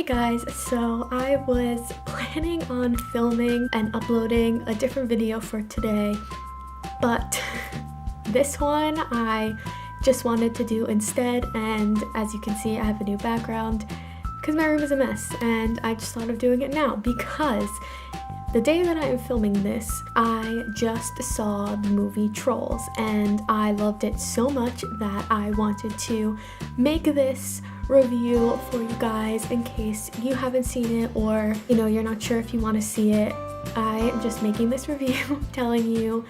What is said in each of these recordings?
Hey guys, so I was planning on filming and uploading a different video for today, but this one I just wanted to do instead, and as you can see I have a new background because my room is a mess, and I just thought of doing it now because the day that I am filming this, I just saw the movie Trolls and I loved it so much that I wanted to make this review for you guys in case you haven't seen it or you're not sure if you want to see it. I am just making this review telling you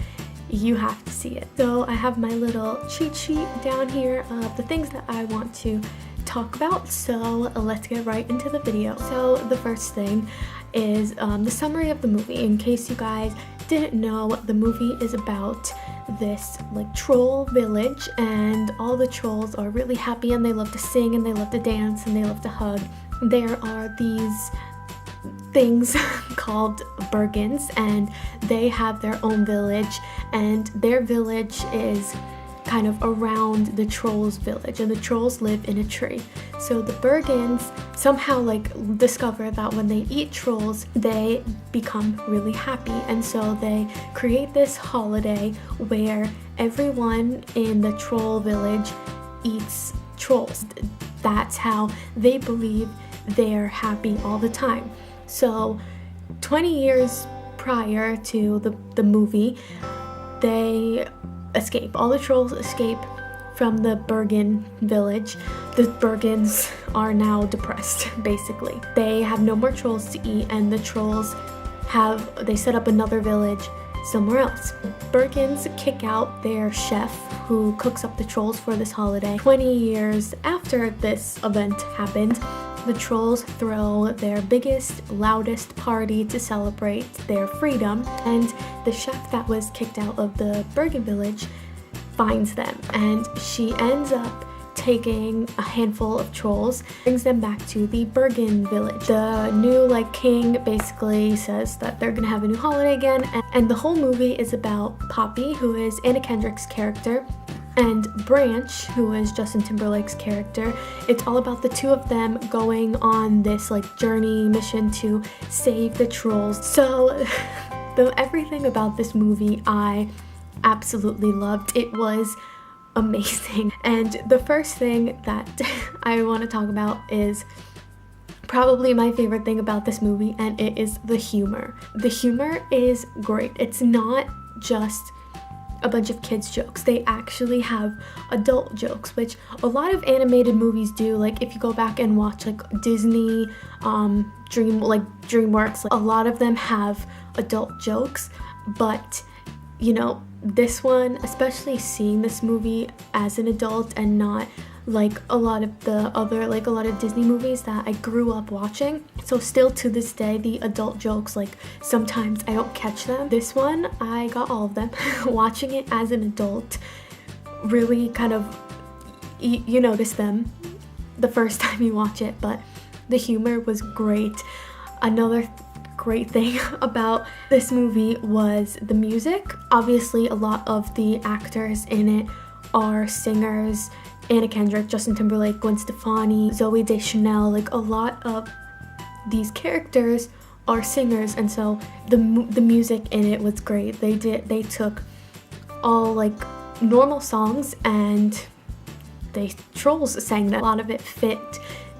you have to see it. So I have my little cheat sheet down here of the things that I want to talk about, so let's get right into the video. So the first thing is the summary of the movie. In case you guys didn't know, the movie is about this troll village, and all the trolls are really happy and they love to sing and they love to dance and they love to hug. There are these things called Bergens, and they have their own village, and their village is kind of around the trolls village, and the trolls live in a tree. So the Bergens somehow discover that when they eat trolls they become really happy, and so they create this holiday where everyone in the troll village eats trolls. That's how they believe they're happy all the time. So 20 years prior to the movie, they escape. All the trolls escape from the Bergen village. The Bergens are now depressed, basically. They have no more trolls to eat, and the trolls they set up another village somewhere else. Bergens kick out their chef who cooks up the trolls for this holiday. 20 years after this event happened, the trolls throw their biggest, loudest party to celebrate their freedom, and the chef that was kicked out of the Bergen village finds them, and she ends up taking a handful of trolls, brings them back to the Bergen village. The new king basically says that they're gonna have a new holiday again, and the whole movie is about Poppy, who is Anna Kendrick's character, and Branch, who is Justin Timberlake's character. It's all about the two of them going on this journey mission to save the trolls. So everything about this movie I absolutely loved. It was amazing. And the first thing that I want to talk about is probably my favorite thing about this movie, and it is the humor. The humor is great. It's not just a bunch of kids jokes. They actually have adult jokes, which a lot of animated movies do. If you go back and watch Disney, DreamWorks, a lot of them have adult jokes, but this one, especially seeing this movie as an adult and not a lot of the other a lot of Disney movies that I grew up watching. So still to this day, the adult jokes, sometimes I don't catch them. This one, I got all of them. Watching it as an adult, really kind of, you notice them the first time you watch it, but the humor was great. Another great thing about this movie was the music. Obviously, a lot of the actors in it are singers. Anna Kendrick, Justin Timberlake, Gwen Stefani, Zooey Deschanel, a lot of these characters are singers, and so the music in it was great. They took all normal songs and trolls sang them. A lot of it fit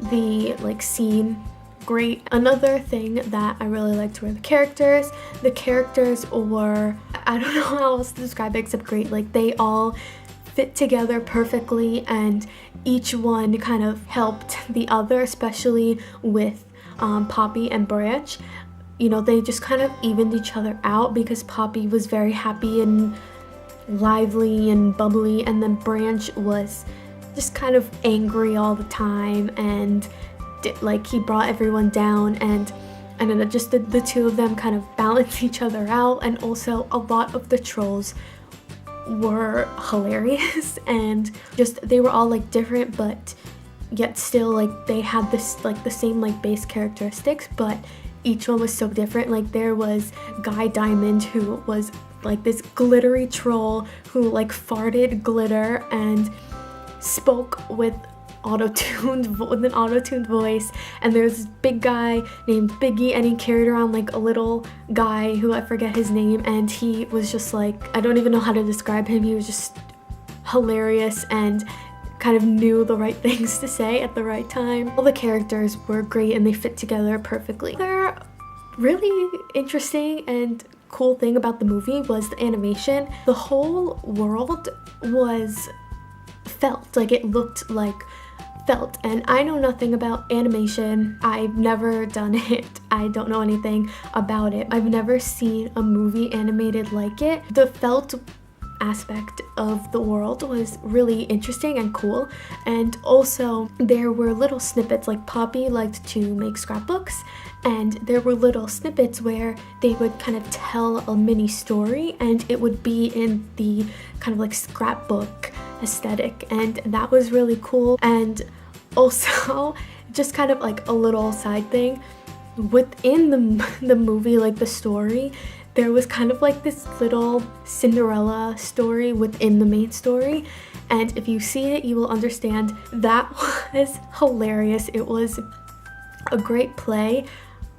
the scene great. Another thing that I really liked were the characters. The characters were, I don't know how else to describe it except great. They all fit together perfectly, and each one kind of helped the other, especially with Poppy and Branch. They just kind of evened each other out because Poppy was very happy and lively and bubbly, and then Branch was just kind of angry all the time, and he brought everyone down, and then just the two of them kind of balance each other out. And also a lot of the trolls were hilarious, and just they were all different, but yet still they had this the same base characteristics, but each one was so different. There was Guy Diamond, who was this glittery troll who farted glitter and spoke with with an auto-tuned voice, and there's this big guy named Biggie, and he carried around like a little guy who I forget his name, and he was just like, I don't even know how to describe him. He was just hilarious and kind of knew the right things to say at the right time. All the characters were great and they fit together perfectly. They're really interesting and cool thing about the movie was the animation. The whole world was felt, like it looked like felt, and I know nothing about animation. I've never done it. I don't know anything about it. I've never seen a movie animated like it. The felt aspect of the world was really interesting and cool, and also there were little snippets, like Poppy liked to make scrapbooks, and there were little snippets where they would kind of tell a mini story, and it would be in the kind of like scrapbook aesthetic, and that was really cool. And also just kind of like a little side thing within the movie, like the story, there was kind of like this little Cinderella story within the main story, and if you see it you will understand. That was hilarious. It was a great play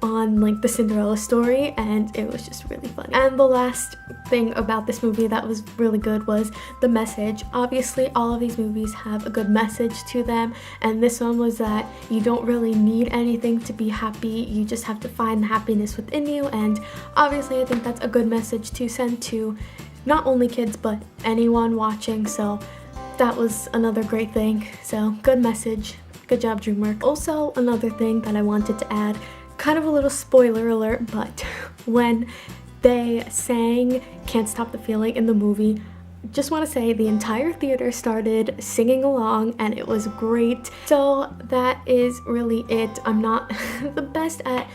on like the Cinderella story, and it was just really funny. And the last thing about this movie that was really good was the message. Obviously all of these movies have a good message to them, and this one was that you don't really need anything to be happy, you just have to find the happiness within you. And obviously I think that's a good message to send to not only kids but anyone watching, so that was another great thing. So good message, good job DreamWorks. Also another thing that I wanted to add, kind of a little spoiler alert, but when they sang Can't Stop the Feeling in the movie, just want to say the entire theater started singing along and it was great. So that is really it. I'm not the best at,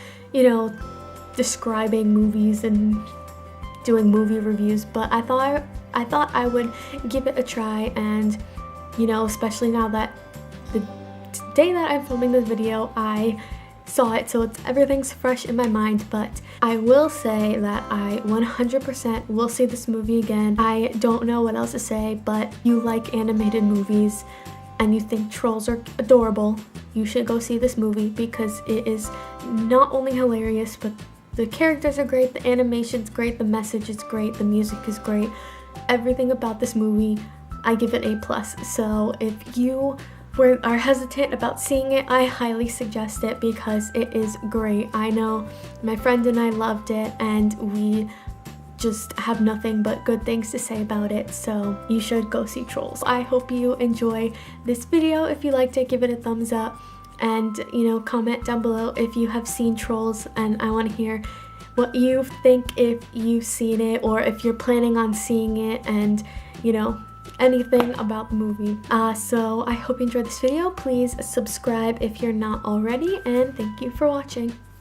describing movies and doing movie reviews, but I thought I would give it a try, and especially now that the day that I'm filming this video I saw it, so everything's fresh in my mind. But I will say that I 100% will see this movie again. I don't know what else to say, but you like animated movies and you think trolls are adorable, you should go see this movie because it is not only hilarious, but the characters are great, the animation's great, the message is great, the music is great. Everything about this movie, I give it A+. So if you are hesitant about seeing it, I highly suggest it because it is great. I know my friend and I loved it, and we just have nothing but good things to say about it, so you should go see Trolls. I hope you enjoy this video. If you liked it, give it a thumbs up, and comment down below if you have seen Trolls, and I want to hear what you think if you've seen it or if you're planning on seeing it, and anything about the movie. So I hope you enjoyed this video. Please subscribe if you're not already, and thank you for watching.